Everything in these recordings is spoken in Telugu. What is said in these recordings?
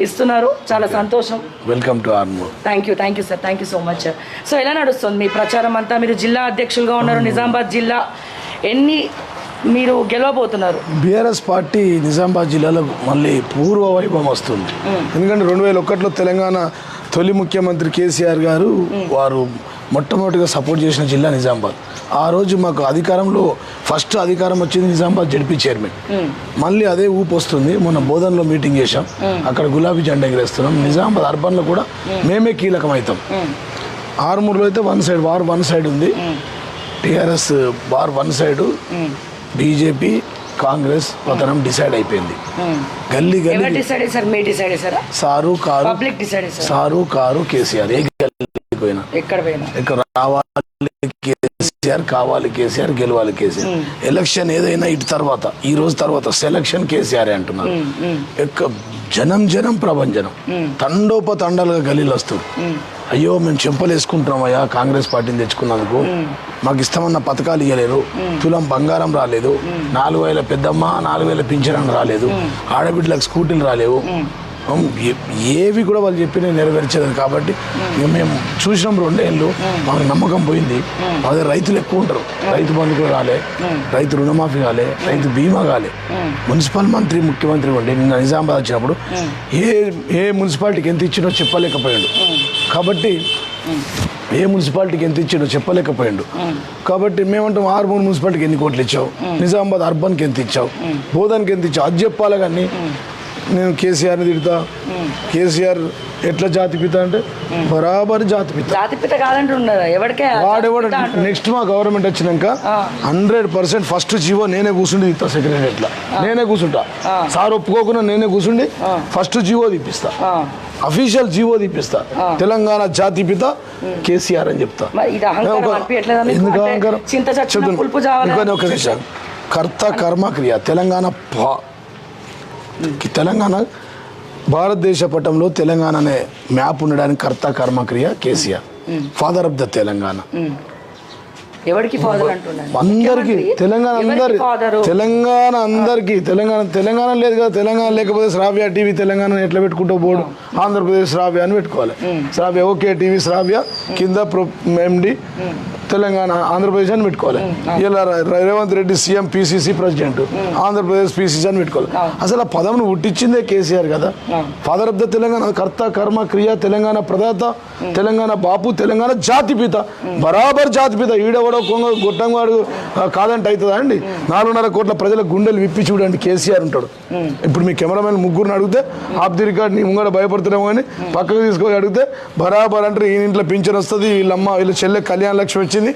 ఇస్తున్నారు, చాలా సంతోషం. Welcome to Armoor. Thank you sir, thank you so much. So ఎలా నడుస్తుంది మీ ప్రచారం అంతా? మీరు జిల్లా అధ్యక్షులుగా ఉన్నారు, నిజామాబాద్ జిల్లా. ఎన్ని మీరు గెలవబోతున్నారు? బీఆర్ఎస్ పార్టీ నిజామాబాద్ జిల్లాలో మళ్ళీ పూర్వ వైభవం వస్తుంది. ఎందుకంటే 2001లో తెలంగాణ తొలి ముఖ్యమంత్రి కేసీఆర్ గారు వారు మొట్టమొదటిగా సపోర్ట్ చేసిన జిల్లా నిజామాబాద్. ఆ రోజు మాకు అధికారంలో ఫస్ట్ అధికారం వచ్చింది నిజామాబాద్ జడ్పీ చైర్మన్. మళ్ళీ అదే ఊపు వస్తుంది. మొన్న బోధనలో మీటింగ్ చేశాం, అక్కడ గులాబీ జెండా ఎగరేస్తున్నాం. నిజామాబాద్ అర్బన్లో కూడా మేమే కీలకం అవుతాం. ఆర్మూర్లో అయితే వార్ వన్ సైడ్ ఉంది, TRS war one side, BJP Congress పతనం డిసైడ్ అయిపోయింది. గల్లీ గల్లీ సారు కారు కేసీఆర్. ఏ గల్లీ పోయినా ఇక్కడ రావాలి కేసీఆర్, కావాలి కేసీఆర్, గెలవాలి కేసీఆర్. ఎలక్షన్ ఏదైనా ఇటు తర్వాత ఈ రోజు తర్వాత సెలక్షన్ కేసీఆర్ అంటున్నారు. జనం ప్రభంజనం, తండోపతండాలుగా గలీలు వస్తుంది. అయ్యో మేము చెంపలు వేసుకుంటున్నామయ్యా కాంగ్రెస్ పార్టీని తెచ్చుకున్నందుకు, మాకు ఇష్టమన్న పథకాలు ఇవ్వలేరు, తులం బంగారం రాలేదు, 4000 పెద్దమ్మ 4000 పింఛన్ రాలేదు, ఆడబిడ్డలకు స్కూటీలు రాలేవు, ఏవి కూడా వాళ్ళు చెప్పిన నెరవేర్చేది. కాబట్టి ఇక మేము చూసినాం 2 ఏళ్ళు, మాకు నమ్మకం పోయింది. అదే రైతులు ఎక్కువ ఉంటారు, రైతు బంధు కూడా రాలే, రైతు రుణమాఫీ కాలే, రైతు బీమా కాలే. మున్సిపల్ మంత్రి ముఖ్యమంత్రి ఉండే నిన్న నిజామాబాద్ వచ్చినప్పుడు ఏ మున్సిపాలిటీకి ఎంత ఇచ్చినో చెప్పలేకపోయాడు. కాబట్టి ఏ మున్సిపాలిటీకి ఎంత ఇచ్చాడో చెప్పలేకపోయాడు. కాబట్టి మేమంటాం ఆర్మూర్ మున్సిపాలిటీకి ఎన్ని కోట్లు ఇచ్చావు, నిజామాబాద్ అర్బన్కి ఎంత ఇచ్చావు, బోధన్కి ఎంత ఇచ్చావు, అది చెప్పాలి. కానీ నేను కేసీఆర్ని తిడతా, కేసీఆర్ ఎట్లా జాతిపిత అంటే బరాబర్ జాతిపిత కాదంటున్నారా? వాడెవడ నెక్స్ట్ మా గవర్నమెంట్ వచ్చినాక 100% ఫస్ట్ జీవో నేనే కూర్చుండి తీస్తా, సెక్రటరియట్లో నేనే కూర్చుంటా, సార్ ఒప్పుకోకుండా నేనే కూర్చుండి ఫస్ట్ జీవో తీపిస్తా, అఫీషియల్ జీవో తీపిస్తా. తెలంగాణ జాతిపిత కేసీఆర్ అని చెప్తా. ఎందుకు అహంకారం? ఒక విషయం, కర్త కర్మ క్రియ. తెలంగాణ భారతదేశ పటంలో తెలంగాణ అనే మ్యాప్ ఉండడానికి కర్త కర్మక్రియ KCR, father of the Telangana. అందరికి తెలంగాణ అందరికి తెలంగాణ లేదు కదా. తెలంగాణ లేకపోతే శ్రావ్య టీవీ తెలంగాణ ఎట్లా పెట్టుకుంటూ పోడు, ఆంధ్రప్రదేశ్ శ్రావ్య అని పెట్టుకోవాలి. శ్రావ్య ఓకే టీవీ శ్రావ్య కింద ఎండి తెలంగాణ ఆంధ్రప్రదేశ్ అని పెట్టుకోవాలి. ఇలా Revanth Reddy CM PCC president, Andhra Pradesh PCC అని పెట్టుకోవాలి. అసలు ఆ పదవిని పుట్టించిందే కేసీఆర్ కదా. ఫాదర్ ఆఫ్ ద తెలంగాణ, కర్త కర్మ క్రియ, తెలంగాణ ప్రదాత, తెలంగాణ బాపు, తెలంగాణ జాతిపిత, బరాబర్ జాతిపిత. ఈడవడో గొట్టంగాడు కాదంటే అవుతుందా అండి? 4.5 కోట్ల ప్రజల గుండెలు విప్పి చూడండి కేసీఆర్ ఉంటాడు. ఇప్పుడు మీ కెమెరామెన్ ముగ్గురిని అడిగితే ఆఫ్ ది రికార్డ్ నీ ముంగడ భయపడుతున్నాము కానీ పక్కకు తీసుకొని అడిగితే బరాబర్ అంటే ఈ ఇంట్లో పింఛన్ వస్తుంది, వీళ్ళ చెల్లె కళ్యాణ లక్ష్మి వచ్చింది,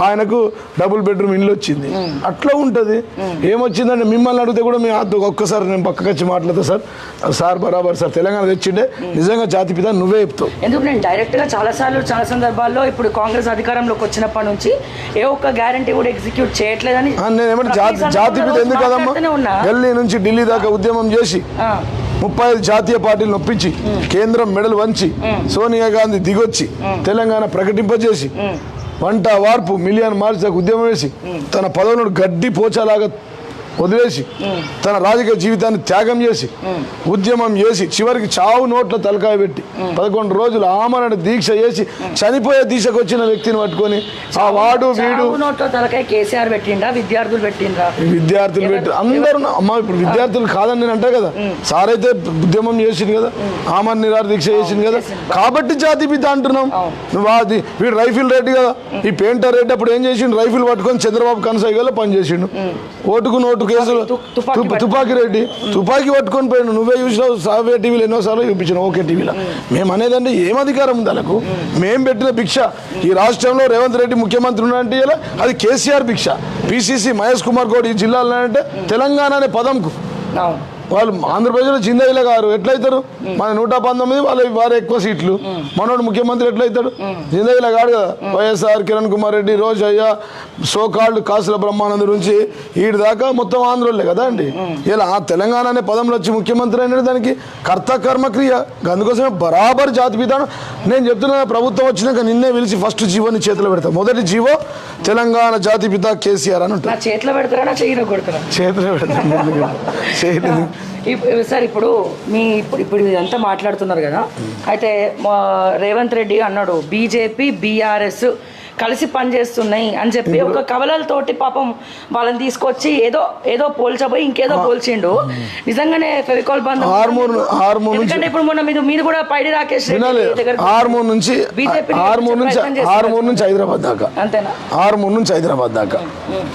ఆయనకు డబుల్ బెడ్రూమ్ ఇల్లు వచ్చింది. అట్లా ఉంటుంది. ఏమొచ్చిందంటే మిమ్మల్ని అడిగితే కూడా మీ ఒక్కసారి నేను పక్కకు వచ్చి మాట్లాడతా, సార్ బరాబర్ సార్ తెలంగాణ తెచ్చిండే నిజంగా జాతిపిత నువ్వే చెప్తావు. ఎందుకు నేను డైరెక్ట్గా చాలా సందర్భాల్లో ఇప్పుడు కాంగ్రెస్ అధికారంలోకి వచ్చినప్పటి నుంచి ఏ ఒక్క గ్యారంటీ కూడా ఎగ్జిక్యూట్ చేయట్లేదని నేను ఏమంటే జాతిపిత ఎందుకు కదమ్మా, ఢిల్లీ నుంచి ఢిల్లీ దాకా ఉద్యమం చేసి 35 జాతీయ పార్టీలు నొప్పించి కేంద్రం మెడలు వంచి సోనియా గాంధీ దిగొచ్చి తెలంగాణ ప్రకటింపజేసి వంట వార్పు మిలియన్ మార్చ్ ఉద్యమం వేసి తన పదవులను గడ్డి పోచలాగా వదిలేసి తన రాజకీయ జీవితాన్ని త్యాగం చేసి ఉద్యమం చేసి చివరికి చావు నోట్ల తలకాయ పెట్టి 11 రోజులు ఆమరణ దీక్ష చేసి చనిపోయే దీక్షకు వచ్చిన వ్యక్తిని పట్టుకొని ఆ వాడు వీడు కేసీఆర్ పెట్టిండా, విద్యార్థులు పెట్టి అందరూ అమ్మ ఇప్పుడు విద్యార్థులు కాదని నేను అంటే కదా. సార్ అయితే ఉద్యమం చేసింది కదా, ఆమరణ నిరాహార దీక్ష చేసింది కదా, కాబట్టి జాతిపిత అంటున్నాం. నువ్వు అది వీడు రైఫిల్ రెడ్డి కదా, ఈ పెయింటర్ రెడ్డి అప్పుడు ఏం చేసిండు, రైఫిల్ పట్టుకొని చంద్రబాబు కనసాగిలో పనిచేసిండు. ఓటుకు నోటు కేసులు తుపాకీ రెడ్డి తుపాకీ పట్టుకొని పోయిన నువ్వే చూసినావు. సావే టీవీలో ఎన్నోసార్లు చూపించాను, ఓకే టీవీలో. మేము అనేదంటే ఏం అధికారం ఉంది వాళ్ళకు? మేము పెట్టిన భిక్ష ఈ రాష్ట్రంలో రేవంత్ రెడ్డి ముఖ్యమంత్రి ఉన్నాడంటే ఇలా అది కేసీఆర్ భిక్ష. పిసిసి మహేష్ కుమార్ గౌడ్ ఈ జిల్లాలో అంటే తెలంగాణ అనే పదంకు వాళ్ళు ఆంధ్రప్రదేశ్లో జిందగిలా గారు ఎట్లయితారు? మన 119 వారు ఎక్కువ సీట్లు, మనోడు ముఖ్యమంత్రి ఎట్లయితాడు? జిందగిలా కాడు కదా. వైఎస్ఆర్, కిరణ్ కుమార్ రెడ్డి, రోజయ్య, సోకాల్డ్ కాసుల బ్రహ్మానంద నుంచి వీడి దాకా మొత్తం ఆంధ్రోళ్ళే కదా అండి. ఇలా ఆ తెలంగాణ అనే పదంలో వచ్చి ముఖ్యమంత్రి అయినాడు. దానికి కర్త కర్మక్రియ. అందుకోసమే బరాబర్ జాతిపితాను నేను చెప్తున్నా. ప్రభుత్వం వచ్చినాక నిన్నే పిలిచి ఫస్ట్ జీవోని చేతిలో పెడతా. మొదటి జీవో తెలంగాణ జాతిపిత కేసీఆర్ అని ఉంటుంది. చేతిలో పెడతారా, చేతిలో పెడతాను. సార్ ఇప్పుడు ఇప్పుడు ఇదంతా మాట్లాడుతున్నారు కదా, అయితే రేవంత్ రెడ్డి అన్నాడు బీజేపీ బీఆర్ఎస్ కలిసి పనిచేస్తున్నాయి అని చెప్పి ఒక కవలలతోటి పాపం వాళ్ళని తీసుకొచ్చి ఏదో ఏదో పోల్చబోయి ఇంకేదో పోల్చిండు. నిజంగానే ఫెవికాల్ బంధం ఎందుకంటే ఇప్పుడు మొన్న మీరు కూడా పైడి రాకేష్ ఆర్మూర్ నుంచి హైదరాబాద్ దాకా, అంతేనా? ఆర్మూర్ నుంచి హైదరాబాద్ దాకా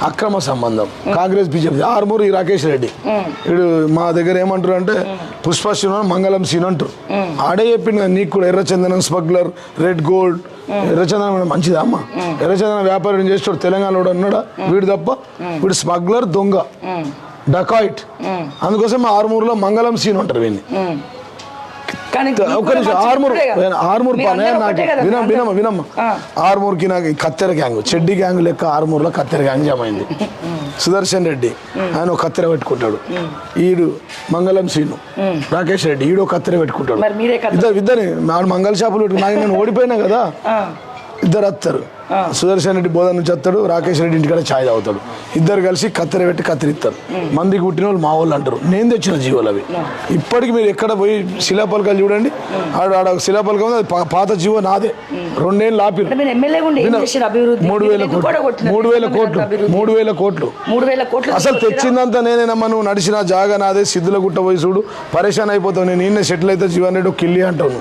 అక్రమ సంబంధం కాంగ్రెస్ బీజేపీ. ఆర్మూర్ ఈ రాకేష్ రెడ్డి ఇప్పుడు మా దగ్గర ఏమంటారు అంటే పుష్ప మంగళం సీన్ అంటారు. ఆడే చెప్పిండు నీకు కూడా ఎర్రచందనం స్మగ్లర్, రెడ్ గోల్డ్. ఎర్రచందనం మంచిదా అమ్మ? ఎర్రచందనం వ్యాపారం చేస్తాడు తెలంగాణలో ఉన్నాడా? వీడు తప్ప వీడు స్మగ్లర్, దొంగ, డకాయిట్. అందుకోసం ఆర్మూర్లో మంగళం సీన్ ఉంటారు వీడిని. వినమ్మా, ఆర్మూర్ కి నాకు కత్తెర గ్యాంగ్, చెడ్డి గ్యాంగ్ లెక్క ఆర్మూర్ లో కత్తెర గ్యాంగ్ జమైంది. సుదర్శన్ రెడ్డి ఆయన ఒక కత్తెర పెట్టుకుంటాడు, ఈడు మంగళం సీను, రాకేష్ రెడ్డి ఈడు కత్తెర పెట్టుకుంటాడు. ఇద్దరు మంగళ షాపులు పెట్టుకున్నా. నేను ఓడిపోయినా కదా, ఇద్దరు వస్తారు. సుదర్శన్ రెడ్డి బోధన నుంచి వస్తాడు, రాకేష్ రెడ్డి ఇంటికాడ ఛాయ్ తాగుతాడు. ఇద్దరు కలిసి కత్తెర పెట్టి కత్తిరిస్తారు. మందికి పుట్టిన వాళ్ళు మా వాళ్ళు అంటారు. నేను తెచ్చిన జీవులు అవి. ఇప్పటికి మీరు ఎక్కడ పోయి శిలాపలకాలు చూడండి, ఆడ శిలాపలకం ఉంది, అది పాత జీవో నాదే. 2 ఏళ్ళు ఆపి 3,000 కోట్లు అసలు తెచ్చిందంతా నేనేనమ్మా. నువ్వు నడిచిన జాగా నాదే. సిద్ధుల గుట్ట పోయి చూడు, పరేషాన్ అయిపోతావు. నేను నిన్నే సెటిల్ అయితే జీవన్ రెడ్డి కిల్లి అంటావు.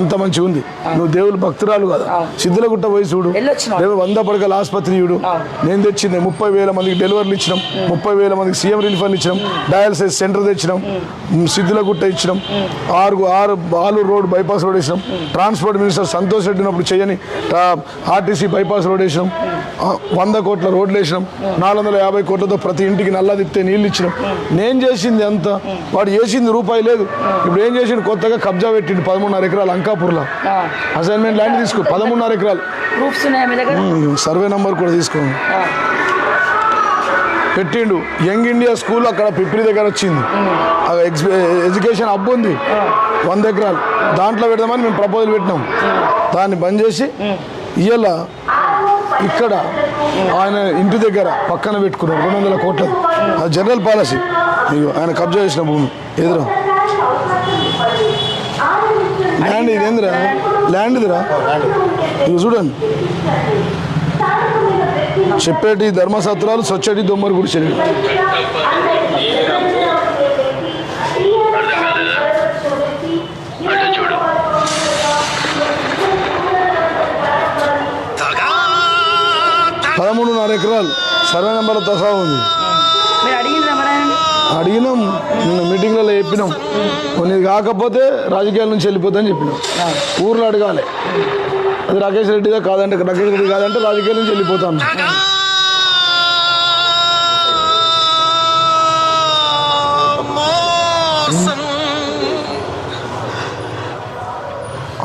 అంత మంచిగా ఉంది. నువ్వు దేవుడు భక్తురాలు కదా. సిద్ధుల గుట్ట పోయి చూడు, 100 పడకల ఆసుపత్రి చూడు. నేను తెచ్చింది 30,000 మందికి డెలివరీలు ఇచ్చినాం, 30,000 మందికి సీఎం రిలీఫ్ ఫండ్ ఇచ్చినాం, డయాలసిస్ సెంటర్ తెచ్చినాం, సిద్ధులగుట్ట ఇచ్చినాం, 6 ఆలూరు రోడ్ బైపాస్ రోడ్ వేసినాం, ట్రాన్స్పోర్ట్ మినిస్టర్ సంతోష్ రెడ్డి ఉన్నప్పుడు చేయని ఆర్టీసీ బైపాస్ రోడ్ వేసినాం, 100 కోట్ల రోడ్లు వేసినాం, 450 కోట్లతో ప్రతి ఇంటికి నల్లా తిప్పితే నీళ్ళు ఇచ్చినాం. నేను చేసింది ఎంత, వాడు చేసింది రూపాయి లేదు. ఇప్పుడు ఏం చేసిండు, కొత్తగా కబ్జా పెట్టిండు 13.5 ఎకరాలు అంకాపూర్లో. అసైన్మెంట్ ల్యాండ్ తీసుకో, 13.5 ఎకరాలు. సర్వే నంబర్ కూడా తీసుకోండి. పెట్టిండు. యంగ్ ఇండియా స్కూల్ అక్కడ పిప్రి దగ్గర వచ్చింది. ఎడ్యుకేషన్ హబ్ ఉంది 100 ఎకరాలు. దాంట్లో పెడదామని మేము ప్రపోజల్ పెట్టినాం. దాన్ని బంద్ చేసి ఇవాళ ఇక్కడ ఆయన ఇంటి దగ్గర పక్కన పెట్టుకున్నాడు 200 కోట్ల. అది జనరల్ పాలసీ. ఆయన కబ్జా చేసిన భూమి ఎదురు ల్యాండ్. ఇదేందిరా ల్యాండ్, ఇదిరా ఇది చూడండి. చెప్పేటి ధర్మసత్రాలు, సొచ్చటి దొమ్మరి గుడిసెలు. పదమూడున్నర ఎకరాలు సర్వే నెంబర్ తసా ఉంది. అడిగినాం, నిన్న మీటింగ్లలో చెప్పినాం. కొన్ని కాకపోతే రాజకీయాల నుంచి వెళ్ళిపోతాయని చెప్పినాం. ఊర్లో అడగాలి, అది రాకేష్ రెడ్డిదే కాదంటే, రాకేష్ రెడ్డి కాదంటే రాజకీయాల నుంచి వెళ్ళిపోతాను.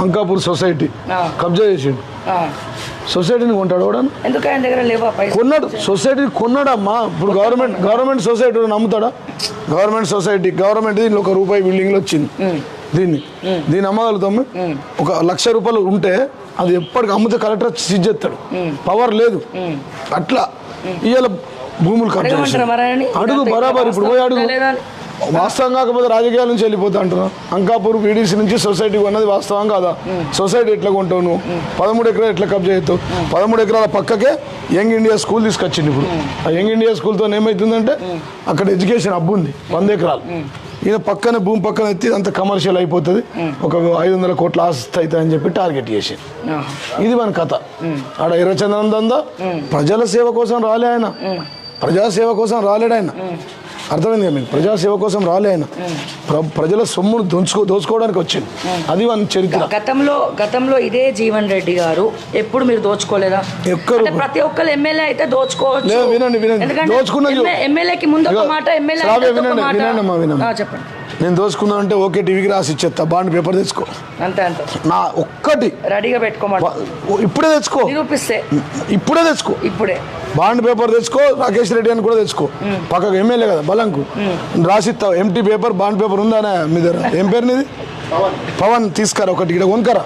అంకాపూర్ సొసైటీ కబ్జా చేసిండు. సొసైటీని కొంటాడు కూడా, కొన్నాడు. సొసైటీని కొన్నాడమ్మా. ఇప్పుడు గవర్నమెంట్ సొసైటీ నమ్ముతాడా? గవర్నమెంట్ సొసైటీ, గవర్నమెంట్ దీనిలో ₹1 బిల్డింగ్లో వచ్చింది. దీన్ని అమ్మగలుగుతాం. 1,00,000 రూపాయలు ఉంటే అది ఎప్పటికి అమ్మితే కలెక్టర్ సీజ్ చేస్తాడు. పవర్ లేదు. అట్లా ఇవాళ భూములు కబ్జా అడుగు బరాబర్. ఇప్పుడు పోయి అడుగు. వాస్తవం కాకపోతే రాజకీయాల నుంచి వెళ్ళిపోతా అంటున్నావు. అంకాపూర్ వీడీసీ నుంచి సొసైటీ కొన్నది వాస్తవం కాదా? సొసైటీ ఎట్లా కొంటావు నువ్వు? 13 ఎకరాలు ఎట్లా కబ్జా చేస్తావు? 13 ఎకరాల పక్కకే యంగ్ ఇండియా స్కూల్ తీసుకొచ్చింది. ఇప్పుడు ఆ యంగ్ ఇండియా స్కూల్తో ఏమవుతుందంటే అక్కడ ఎడ్యుకేషన్ హబ్ ఉంది 100 ఎకరాలు. ఈయన పక్కన భూమి పక్కన ఎత్తి అంత కమర్షియల్ అయిపోతుంది. ఒక 500 కోట్ల ఆస్తి అవుతుంది అని చెప్పి టార్గెట్ చేసి, ఇది మన కథ. ఆడ ఎర్రచందనం దందా. ప్రజల సేవ కోసం రాలే ఆయన, ప్రజాసేవ కోసం రాలేడు ఆయన. అర్థమైంది కదా మీకు? ప్రజాసేవ కోసం రాలే ఆయన, ప్రజల సొమ్మును దోచుకోవడానికి వచ్చింది. అది మన చరిత్ర. గతంలో ఇదే జీవన్ రెడ్డి గారు ఎప్పుడు మీరు దోచుకోలేదా? ప్రతి ఒక్కరు ఎమ్మెల్యే అయితే దోచుకోవచ్చు. వినండి, దోచుకున్నది ఎమ్మెల్యేకి ముందు ఒక మాట, ఎమ్మెల్యే చెప్పండి. నేను దోచుకున్నా అంటే ఓకే టీవీకి రాసి ఇచ్చేస్తా. బాండ్ పేపర్ తెచ్చుకో, అంతే అంతే. నా ఒక్కటి రెడీగా పెట్టుకోమాట. ఇప్పుడే తెచ్చుకో, నిరూపిస్తే ఇప్పుడే తెచ్చుకో. ఇప్పుడే బాండ్ పేపర్ తెచ్చుకో. రాకేష్ రెడ్డి అని కూడా తెచ్చుకో. పక్కకు ఎమ్మెల్యే కదా బలంకు రాసిస్తావు. ఎంటీ పేపర్, బాండ్ పేపర్ ఉందా మీ దగ్గర? ఏం పేరు నీది? పవన్. తీసుకురా ఒకటి, ఇక్కడ కొనుకరా.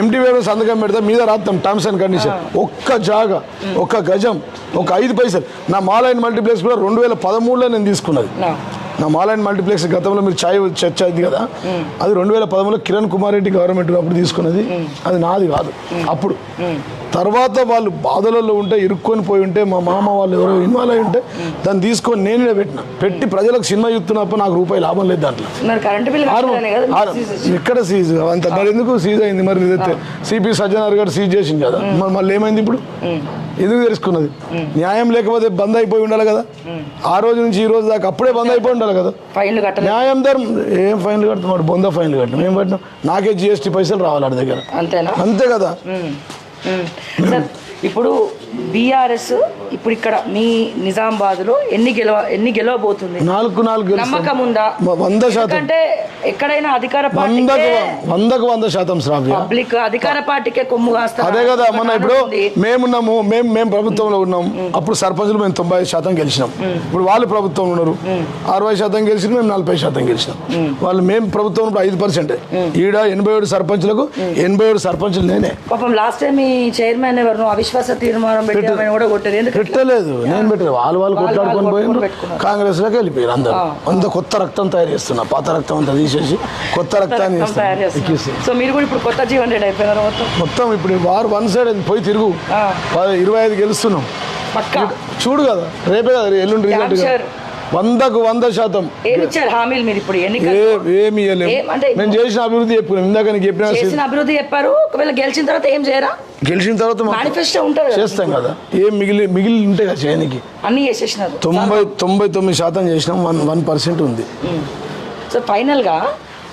ఎంటీ పేపర్ సంతకం పెడతా, మీద రాస్తాం టర్మ్స్ అండ్ కండిషన్. ఒక్క జాగా, ఒక్క గజం, ఒక 5 పైసలు. నా మాలైన్ మల్టీప్లెక్స్ కూడా 2013లో నేను తీసుకున్నది. నా మాల్ అండ్ మల్టీప్లెక్స్ గతంలో మీరు ఛాయ్ చర్చ అయింది కదా, అది 2013లో కిరణ్ కుమార్ రెడ్డి గవర్నమెంట్ అప్పుడు తీసుకున్నది, అది నాది కాదు అప్పుడు. తర్వాత వాళ్ళు బాధలలో ఉంటే ఇరుక్కొని పోయి ఉంటే మా మామ వాళ్ళు ఎవరో ఇన్వాల్వ్ అయి ఉంటే దాన్ని తీసుకొని నేనే పెట్టి ప్రజలకు సినిమా చూస్తున్నప్పుడు నాకు రూపాయి లాభం లేదు దాంట్లో. ఎక్కడ సీజ్ అంత మరి ఎందుకు సీజ్ అయింది? మరి సిపి సజ్జనార్ గారు సీజ్ చేసింది కదా, మరి మళ్ళీ ఏమైంది ఇప్పుడు? ఎందుకు తెలుసుకున్నది? న్యాయం లేకపోతే బంద్ అయిపోయి ఉండాలి కదా, ఆ రోజు నుంచి ఈ రోజు దాకా అప్పుడే బంద్ అయిపోయి ఉండాలి కదా. న్యాయం ధర్మం ఏం ఫైన్లు కడుతున్నాడు? బొంద ఫైన్లు కట్టినాం, ఏం కట్టినాం? నాకే GST పైసలు రావాలి ఆడి దగ్గర, అంతే కదా. ఇప్పుడు బీఆర్ఎస్ ఇప్పుడు ఇక్కడ మీ నిజామాబాద్లో ఎన్ని గెలవబోతుంది? 4 నమ్మకం ఉందా? 100%. అంటే ఎక్కడైనా అధికార పార్టీ 100% శ్రావ్య పబ్లిక్ అధికార పార్టీకే కొమ్ము కాస్తారు. అదే కదా, మొన్న ఇప్పుడు మేమున్నాము, మేము ప్రభుత్వంలో ఉన్నాం, అప్పుడు సర్పంచులు మేము 95% గెలిచినాం. ఇప్పుడు వాళ్ళు ప్రభుత్వంలో ఉన్నారు, 60% గెలిచిన, మేము 40% గెలిచినాం. వాళ్ళు మేము ప్రభుత్వం 5%. ఈడ 87 సర్పంచులకు 87 సర్పంచులు నేనే. పాపం లాస్ట్ టైం మీ చైర్మన్ ఎవరు అవిశ్వాస తీర్మానం పెట్టలేదు, నేను పెట్టలేదు, వాళ్ళు కొట్లాడుకొని పోయిండ్రు, కాంగ్రెస్ లోకి వెళ్ళిపోయారు అందరూ. అంత కొత్త రక్తం తయారు చేస్తున్నా, పాత రక్తం అంతా తీసేసి కొత్త రక్తాన్ని సో మీరు కూడా ఇప్పుడు కొత్త జీవన్ రెడ్డి అయిపోయినారు మొత్తం. ఇప్పుడు వారు 1 సైడ్ పోయి తిరుగు 25 గెలుస్తున్నాం చూడు కదా, రేపే కదా ఎల్లుండి రిజల్ట్. 100% ఏమిచ్చారు హామీలు మీరు ఇప్పుడు? ఏమి మేము చేసిన అభివృద్ధి చెప్పుకున్నాం, ఇందాక నీకు చెప్పిన అభివృద్ధి చెప్పారు. ఒకవేళ గెలిచిన తర్వాత ఏం చేయరా? గెలిచిన తర్వాత మేనిఫెస్టో ఉంటుంది, చేస్తాం కదా. ఏం మిగిలి ఉంటాయి కదా చేయడానికి, అన్ని చేసేసినారు. 99% చేసినాం, 1% ఉంది. సో ఫైనల్ గా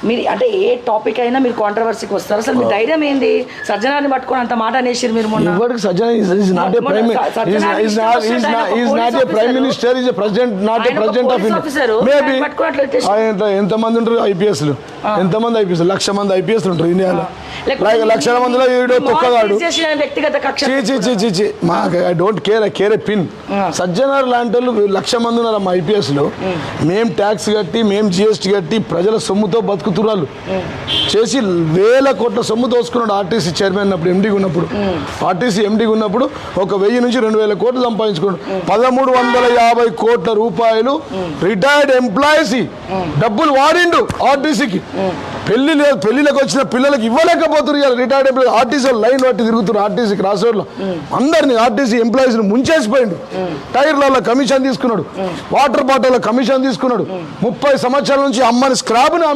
మీరు అంటే ఏ టాపిక్ అయినా మీరు కాంట్రవర్సీకి వస్తారు. అసలు మీ ధైర్యం ఏంది? సజ్జనాన్ని పట్టుకొని అంత మాట అనేసారు మీరు మొన్న. సజ్జన is not a prime minister, is president, not a president of India. Maybe ఎంతమంది ఉంటారు ఐపీఎస్లు? ఎంతమంది ఐపీఎస్? 1,00,000 మంది ఐపీఎస్లు ఉంటారు ఇండియాలో. 1,00,000 మందిలో ఈడో తొక్కగాడు. వ్యక్తిగత కక్ష. మాకు I don't care A pin. Sajjanar లాంటి వాళ్ళు 1,00,000 మంది ఉన్నారు మా ఐపీఎస్ లో. మేము ట్యాక్స్ కట్టి, మేము GST కట్టి, ప్రజల సొమ్ముతో బతుకుతున్నారు చేసి 1,000 కోట్ల సొమ్ము దోసుకున్నాడు ఆర్టీసీ చైర్మన్ అప్పుడు, ఎండీగా ఉన్నప్పుడు. ఆర్టీసీ ఎండీగా ఉన్నప్పుడు 1,000 నుంచి 2,000 కోట్లు సంపాదించుకున్నాడు. 1,350 కోట్ల రూపాయలు రిటైర్డ్ ఎంప్లాయీస్ డబ్బులు వాడిండు ఆర్టీసీకి. పెళ్లిలకు వచ్చిన పిల్లలకి ఇవ్వలేకపోతున్నారు రిటైర్డ్ ఎంప్లాయీ. ఆర్టీసీ లైన్ పట్టి తిరుగుతున్నారు, ఆర్టీసీ క్రాస్ రోడ్ లో అందరినీ ఆర్టీసీ ఎంప్లాయీస్ ముంచేసిపోయిండు. టైర్లలో కమిషన్ తీసుకున్నాడు, వాటర్ బాటిల్ కమిషన్ తీసుకున్నాడు. 30 సంవత్సరాల నుంచి అమ్మని స్క్రాబ్ని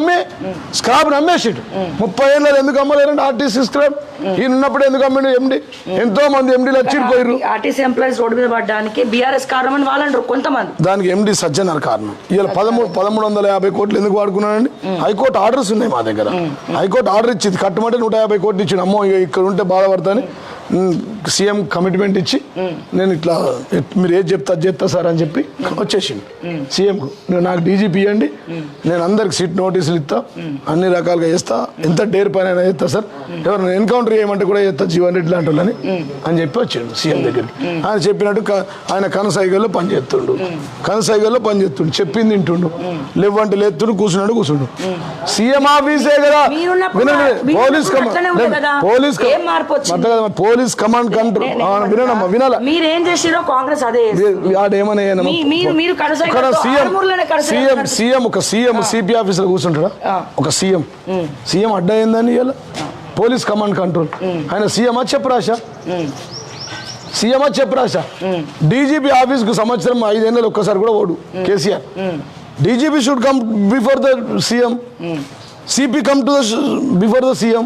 అమ్మేసాడు. 30 ఏళ్ళు ఎందుకు అమ్మలేరండి ఆర్టీసీ స్క్రాబ్? ఈయన ఉన్నప్పుడు ఎందుకు అమ్మాడు ఎండి? ఎంతో మంది ఎండీలు వచ్చిపోయారు. ఆర్టీసీ ఎంప్లాయీస్ రోడ్డు మీద పడడానికి బీఆర్ఎస్ కారణం అని వాళ్ళంటారు కొంతమంది. దానికి ఎండి సజ్జనార్ కారణం. ఇవాళ 1350 కోట్లు ఎందుకు వాడుకున్నాడండి? హైకోర్టు ఆర్డర్స్ ఉన్నాయి మా దగ్గర. హైకోర్టు ఆర్డర్ ఇచ్చింది, కట్టమంటే 150 కోట్లు ఇచ్చింది. అమ్మో ఇక్కడ ఉంటే బాధపడతాని సీఎం కమిట్మెంట్ ఇచ్చి నేను ఇట్లా మీరు ఏది చెప్తా సార్ అని చెప్పి వచ్చేసింది సీఎంకు. నాకు డీజీపీ ఇవ్వండి, నేను అందరికి సిట్ నోటీసులు ఇస్తా, అన్ని రకాలుగా చేస్తా, ఎంత డేర్ పని అయినా చేస్తా సార్, ఎవరు ఎన్కౌంటర్ చేయమంటే కూడా చేస్తా జీవన్ రెడ్డి లాంటి వాళ్ళని అని చెప్పి వచ్చాడు సీఎం దగ్గరికి. ఆయన చెప్పినట్టు ఆయన కనసైగల్లో పనిచేస్తుండు, చెప్పింది వింటుండు, లేవంటే లేతుండు, కూర్చుండు. సీఎం ఆఫీసే కదా, పోలీస్ కమాండ్ కంట్రోల్ వినాలా? మీరేం చేసిరో కాంగ్రెస్ అదే సీఎం సిపి ఆఫీసర్ కూర్చుంటాడా? ఒక సీఎం అడ్డా ఏందని ఇలా పోలీస్ కమాండ్ కంట్రోల్. ఆయన సీఎం చెప్పరాశా డీజీపీ ఆఫీస్ కు సంవత్సరం 5 ఏళ్ళు ఒక్కసారి కూడా ఓడు KCR. DGP should come before the CM, CP come to before the CM.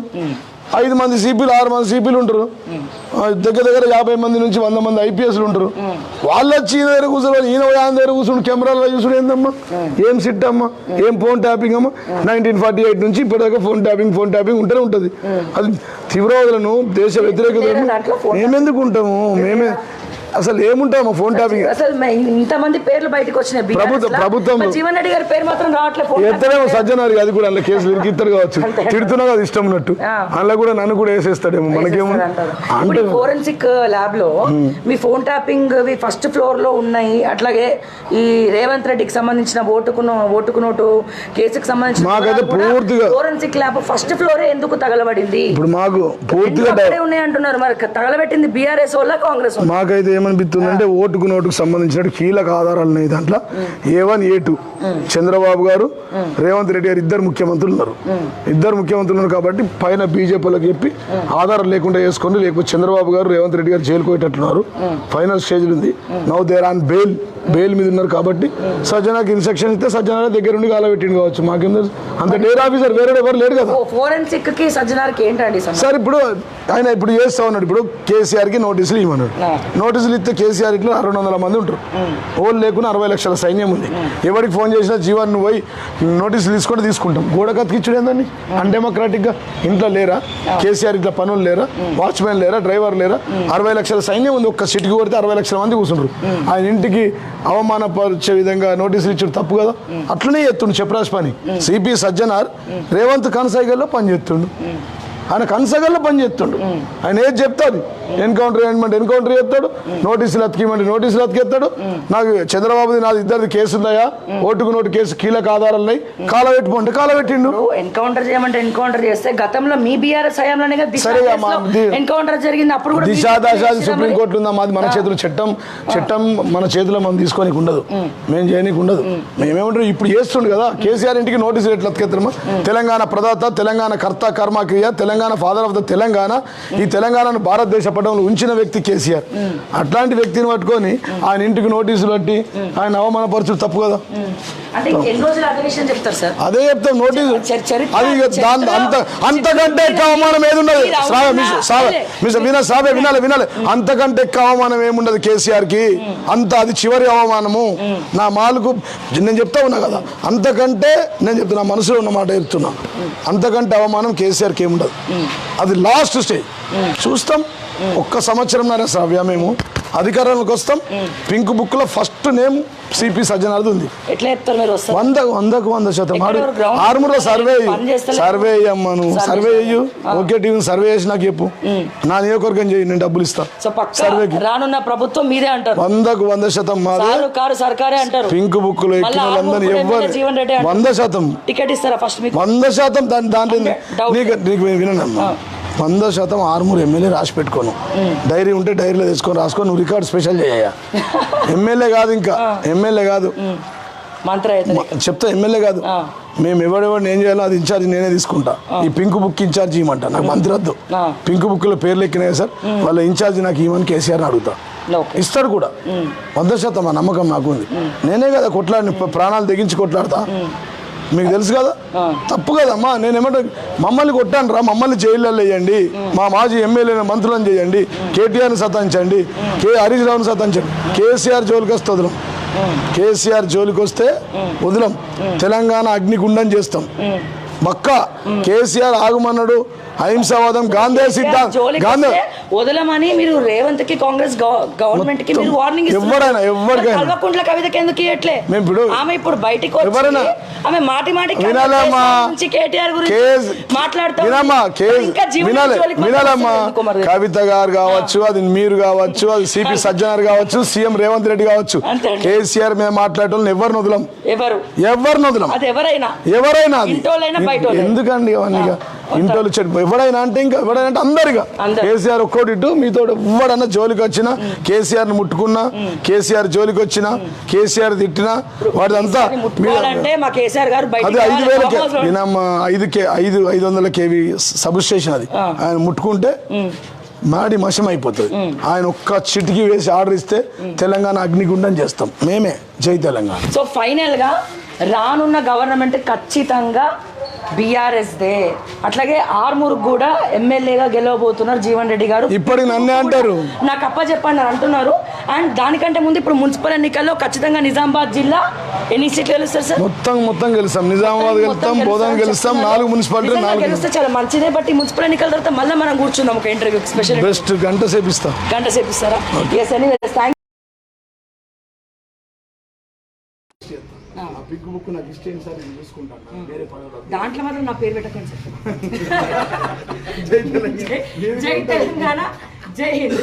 5 మంది సిపిలు 6 మంది సిపిలు ఉంటారు, దగ్గర 50 మంది నుంచి 100 మంది ఐపీఎస్లు ఉంటారు. వాళ్ళు వచ్చి ఈయన దగ్గర కూర్చోవాలి, ఈయన ఆయన దగ్గర కూర్చుండు, కెమెరాలో చూసుడు ఏందమ్మా, ఏం సిట్ అమ్మా, ఏం ఫోన్ ట్యాపింగ్ అమ్మా. 1948 నుంచి ఇప్పటిదాకా ఫోన్ ట్యాపింగ్ ఉంటూనే ఉంటుంది. అది తీవ్రవాదులను, దేశ వ్యతిరేకతలను మేమెందుకు ఉంటాము? అసలు ఏముంటామో ఫోన్ ట్యాపింగ్. ఇంతమంది పేర్లు బయటకు వచ్చినాయి ప్రభుత్వం. జీవన్ రెడ్డి గారి పేరు మాత్రం రావట్లేదు. ఎత్తడేమో సజ్జనారు, అది కూడా అందులో కేసులు ఇరికిస్తారు కావచ్చు, తిడుతున్నా కదా ఇష్టం ఉన్నట్టు. అందులో కూడా నన్ను కూడా వేసేస్తాడేమో, మనకేమో. అంటే ఫోరెన్సిక్ ల్యాబ్ లో మీ ఫోన్ ట్యాపింగ్ ఫస్ట్ ఫ్లోర్ లో ఉన్నాయి. అట్లాగే ఈ రేవంత్ రెడ్డికి సంబంధించిన ఓటుకు నోటు కేసుకు సంబంధించిన పూర్తిగా ఫోరెన్సిక్ ల్యాబ్ ఫస్ట్ ఫ్లోరే ఎందుకు తగలబడింది? ఇప్పుడు మాకు పూర్తిగా ఉన్నాయి అంటున్నారు. మరి తగలబెట్టింది బీఆర్ఎస్ వల్ల కాంగ్రెస్? మాకైతే ఏమనిపిస్తుంది అంటే ఓటుకు నోటుకు సంబంధించిన కీలక ఆధారాలు ఉన్నాయి దాంట్లో. A1 A2 చంద్రబాబు గారు రేవంత్ రెడ్డి గారు ఇద్దరు ముఖ్యమంత్రులు ఉన్నారు కాబట్టి పైన బీజేపీలకు చెప్పి ఆధారం లేకుండా చేసుకొని, లేకపోతే చంద్రబాబు గారు రేవంత్ రెడ్డి గారు జైలుకు పోయేటట్లున్నారు. ఫైనల్ స్టేజ్ ఉంది. నౌ దేర్ ఆన్ బెయిల్ మీద ఉన్నారు కాబట్టి సజ్జనాకి ఇన్స్ట్రక్షన్ ఇస్తే సజ్జన దగ్గర ఉండి కాలబెట్టింది కావచ్చు. మాకేం తెలుసు, అంత డేర్ ఆఫీసర్ వేరే ఎవరు లేరు కదా. ఫోరెన్సిక్ కి సజ్జనార్కి ఏంటండి సార్? ఇప్పుడు ఆయన ఇప్పుడు చేస్తా ఉన్నాడు. ఇప్పుడు కేసీఆర్ కి నోటీసులు ఇవ్వన్నాడు. నోటీసులు ఇస్తే కేసీఆర్ ఇట్లా 600 మంది ఉంటారు. ఓళ్ళు లేకుండా 60 లక్షల సైన్యం ఉంది. ఎవరికి ఫోన్ చేసినా జీవాన్ని పోయి నోటీసులు తీసుకుంటాం. గోడ కతికిచ్చుడు ఏందండి అన్డెమోక్రాటిక్ గా? ఇంట్లో లేరా కేసీఆర్? ఇట్లా పనులు లేరా? వాచ్మెన్ లేరా? డ్రైవర్ లేరా? 60 లక్షల సైన్యం ఉంది. ఒక్క సిటీకి కొడితే 60 లక్షల మంది కూర్చుంటారు. ఆయన ఇంటికి అవమానపరిచే విధంగా నోటీసులు ఇచ్చాడు, తప్పు కదా? అట్లనే ఎత్తుండు చెప్రాజ్ పని. సిపి సజ్జనార్ రేవంత్ కనసాగల్లో పనిచేస్తుండు. ఆయన కనసగల్లో పనిచేస్తుండు. ఆయన ఏది చెప్తాడు, ఎన్కౌంటర్ చేస్తాడు, నోటీసులు అతికేస్తాడు. నాకు చంద్రబాబుది నాది ఇద్దరిది కేసు ఉందయా, ఓటుకు నోటు కేసు కీలక ఆధారాలు ఉన్నాయి, కాలబెట్టుకుంటే కాలబెట్టిండు. ఎన్కౌంటర్ చేయమంటే ఎన్కౌంటర్ చేస్తే గతంలో మీ బీఆర్ఎస్ హయాంలోనే ఎన్కౌంటర్ జరిగింది. అప్పుడు కూడా దిశాది సుప్రీంకోర్టు ఉందా? మాది మన చేతిలో చట్టం మన చేతిలో మనం తీసుకోనికి ఉండదు, మేము చేయనీకి ఉండదు. మేమేమంటారు ఇప్పుడు చేస్తుండు కదా కేసీఆర్ ఇంటికి నోటీసులు ఎట్లా అతికేస్తామా? తెలంగాణ ప్రదాత, తెలంగాణ కర్త కర్మక్రియ, Telangana father of the Telangana. ఈ తెలంగాణను భారతదేశ పటంలో ఉంచిన వ్యక్తి కేసీఆర్. అట్లాంటి వ్యక్తిని పట్టుకొని ఆయన ఇంటికి నోటీసులు పెట్టి ఆయన అవమానపరచుడు తప్పు కదా? అదే చెప్తాం. నోటీసు అది అంతకంటే ఎక్కువ అవమానం ఏది ఉండదు. వినాలి. అంతకంటే ఎక్కువ అవమానం ఏముండదు కేసీఆర్ కి. అది చివరి అవమానము. నా మాలకు నేను చెప్తా ఉన్నా కదా, అంతకంటే నేను చెప్తున్నా, మనసులో ఉన్న మాట చెప్తున్నా, అంతకంటే అవమానం కేసీఆర్కి ఏముండదు. అది లాస్ట్ స్టేజ్. చూస్తాం. ఒక్క సంవత్సరంన్నర శ్రావ్య మేము అధికారంలోకి వస్తాం. పింక్ బుక్ లో ఫస్ట్ నేమ్ సిపి సజ్జనార్ది ఉంది. 100% ఆర్మూర్లో సర్వే అయ్యమ్మను సర్వే అయ్యు. ఓకే టీవీ సర్వే చేసి నాకు చెప్పు, నా నియోజకవర్గం చేయి, నేను డబ్బులు ఇస్తాను. సర్వేకి రానున్న ప్రభుత్వం మీదే అంటారు. 100% మాది సర్కారే అంటారు. పింక్ బుక్ లో ఎక్కిన వాళ్ళందరూ ఎవ్వరు 100% టికెట్ ఇస్తారా ఫస్ట్? 100% దాంట్లో నీకు వినమ్మా, 100% ఆర్మూర్ ఎమ్మెల్యే రాసి పెట్టుకోను. డైరీ ఉంటే డైరీలో తెచ్చుకొని రాసుకొని నువ్వు రికార్డ్ స్పెషల్ చేయ. ఎమ్మెల్యే కాదు, ఇంకా ఎమ్మెల్యే కాదు, చెప్తా ఎమ్మెల్యే కాదు. మేము ఎవడెవరిని ఏం చేయాలో అది ఇన్ఛార్జ్ నేనే తీసుకుంటా. ఈ పింక్ బుక్ ఇన్ఛార్జ్ ఇవ్వమంట, నాకు మంత్రి వద్దు. పింక్ బుక్ లో పేర్లు ఎక్కినాయి సార్, వాళ్ళ ఇన్ఛార్జ్ నాకు ఇవ్వమని కేసీఆర్ అడుగుతా. ఇస్తాడు కూడా 100%. ఆ నమ్మకం నాకు ఉంది. నేనే కదా కొట్లాడిని, ప్రాణాలు తెగించి కొట్లాడతా. మీకు తెలుసు కదా, తప్పు కదమ్మా. నేను ఏమంటా, మమ్మల్ని కొట్టాను రా, మమ్మల్ని జైల్లో వేయండి, మా మాజీ ఎమ్మెల్యేని మంత్రులను చేయండి, కేటీఆర్ని సతాయించండి, హరీష్ రావుని సతాయించండి. కేసీఆర్ జోలికి వస్తే వదలం. కేసీఆర్ జోలికి వస్తే వదలం. తెలంగాణ అగ్నిగుండం చేస్తాం పక్క. కేసీఆర్ ఆగుమన్నాడు, అహింసావాదం, గాంధీ సిద్ధాంతం వదలమని మీరు రేవంత్ కి, కాంగ్రెస్ గవర్నమెంట్ కి మీరు వార్నింగ్ ఎవరైనా కల్వకుంట్ల కవితకి ఎందుకు ఇవ్వట్లే? ఆమె ఇప్పుడు బయటికి ఎవరైనా ఆమె మాటి కేటీఆర్ గురించి వినాలమ్మా. కవిత గారు కావచ్చు, అది మీరు కావచ్చు, అది సిపి సజ్జనార్ కావచ్చు, సీఎం రేవంత్ రెడ్డి కావచ్చు, కేసీఆర్ మీద మాట్లాడటం ఎవరిని వదలం, ఎవరిని వదలం. ఎవరైనా ఎందుకండి అవన్నీ ఇంట్లో ఎవడైనా అంటే ఇంకా ఎవడైనా అంటే అందరిగా కేసీఆర్ ఒక్కోటి మీతో ఎవడన్నా జోలికి వచ్చినా, కేసీఆర్ ని ముట్టుకున్నా, కేసీఆర్ జోలికి వచ్చినా, కేసీఆర్ తిట్టినా వాటిదంతా అది 5,000 వినమ్మా, 500 kV సబ్ స్టేషన్. అది ఆయన ముట్టుకుంటే మాడి మషం అయిపోతుంది. ఆయన ఒక్క చిటికి వేసి ఆర్డర్ ఇస్తే తెలంగాణ అగ్నిగుండం చేస్తాం మేమే. జై తెలంగాణ. సో ఫైనల్ గా రానున్న గవర్నమెంట్ ఖచ్చితంగా బీఆర్ఎస్ దే. అట్లాగే ఆర్మూర్ కూడా ఎమ్మెల్యేగా గెలవబోతున్నారు జీవన్ రెడ్డి గారు. ఇప్పటికి నన్నే అంటారు, నాకు అప్ప చెప్పండి అంటున్నారు. అండ్ దానికంటే ముందు ఇప్పుడు మున్సిపల్ ఎన్నికల్లో ఖచ్చితంగా నిజామాబాద్ జిల్లా ఎన్ని సీట్లు గెలుస్తారు సార్? మొత్తం గెలుస్తాం. నిజామాబాద్ గెలుస్తాం, బోధన గెలుస్తాం, 4 మున్సిపాలిటీ గెలిస్తే చాలా మంచిదే. బట్ మున్సిపల్ ఎన్నికల తర్వాత మళ్ళీ మనం కూర్చుందాం ఒక ఇంటర్వ్యూ స్పెషల్. బెస్ట్ గంట సేపిస్తాం. గంట సేపిస్తారా? ఎస్. Anyways thanks. దాంట్లో మాత్రం నా పేరు పెట్టకండి సార్. జై తెలంగాణ, జై హింద్.